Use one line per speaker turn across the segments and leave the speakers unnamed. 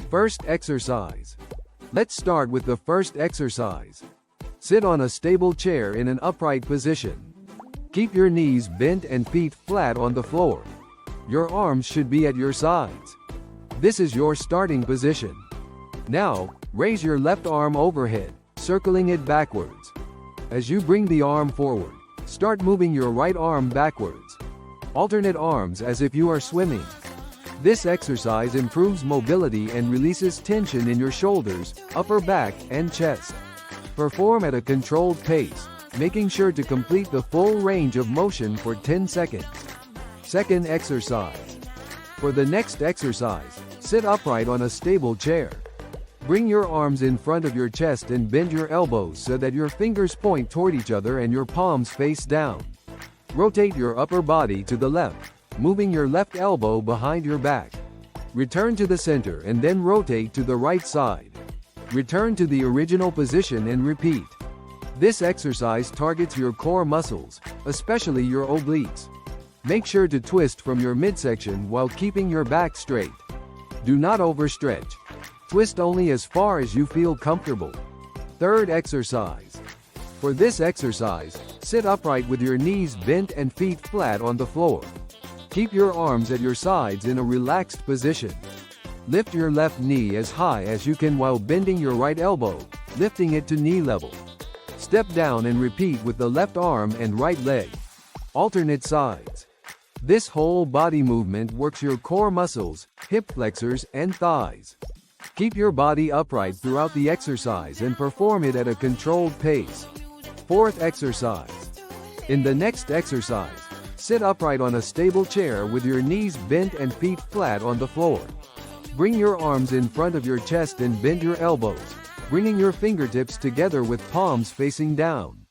First exercise. Let's start with the first exercise. Sit on a stable chair in an upright position. Keep your knees bent and feet flat on the floor. Your arms should be at your sides. This is your starting position. Now, raise your left arm overhead, circling it backwards. As you bring the arm forward, start moving your right arm backwards. Alternate arms as if you are swimming. This exercise improves mobility and releases tension in your shoulders, upper back, and chest. Perform at a controlled pace, making sure to complete the full range of motion for 10 seconds. Second exercise. For the next exercise, sit upright on a stable chair. Bring your arms in front of your chest and bend your elbows so that your fingers point toward each other and your palms face down. Rotate your upper body to the left, moving your left elbow behind your back. Return to the center and then rotate to the right side. Return to the original position and repeat. This exercise targets your core muscles, especially your obliques. Make sure to twist from your midsection while keeping your back straight. Do not overstretch. Twist only as far as you feel comfortable. Third exercise. For this exercise, sit upright with your knees bent and feet flat on the floor. Keep your arms at your sides in a relaxed position. Lift your left knee as high as you can while bending your right elbow, lifting it to knee level. Step down and repeat with the left arm and right leg. Alternate sides. This whole body movement works your core muscles, hip flexors, and thighs. Keep your body upright throughout the exercise and perform it at a controlled pace. Fourth exercise. In the next exercise, sit upright on a stable chair with your knees bent and feet flat on the floor. Bring your arms in front of your chest and bend your elbows, bringing your fingertips together with palms facing down.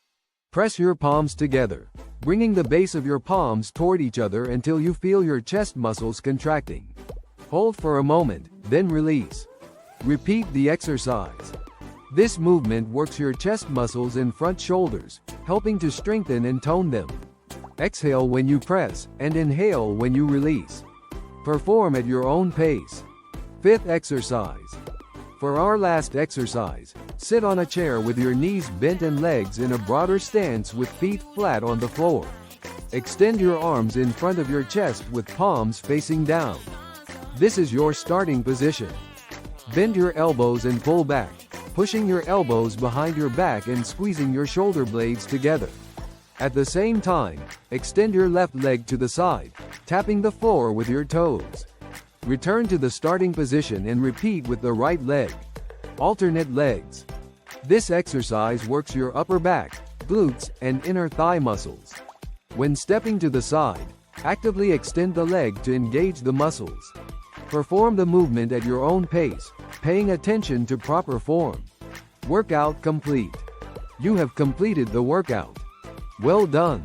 Press your palms together, bringing the base of your palms toward each other until you feel your chest muscles contracting. Hold for a moment, then release. Repeat the exercise. This movement works your chest muscles and front shoulders, helping to strengthen and tone them. Exhale when you press, and inhale when you release. Perform at your own pace. Fifth exercise. For our last exercise, sit on a chair with your knees bent and legs in a broader stance with feet flat on the floor. Extend your arms in front of your chest with palms facing down. This is your starting position. Bend your elbows and pull back, pushing your elbows behind your back and squeezing your shoulder blades together. At the same time, extend your left leg to the side, tapping the floor with your toes. Return to the starting position and repeat with the right leg. Alternate legs. This exercise works your upper back, glutes, and inner thigh muscles. When stepping to the side, actively extend the leg to engage the muscles. Perform the movement at your own pace, paying attention to proper form. Workout complete. You have completed the workout. Well done.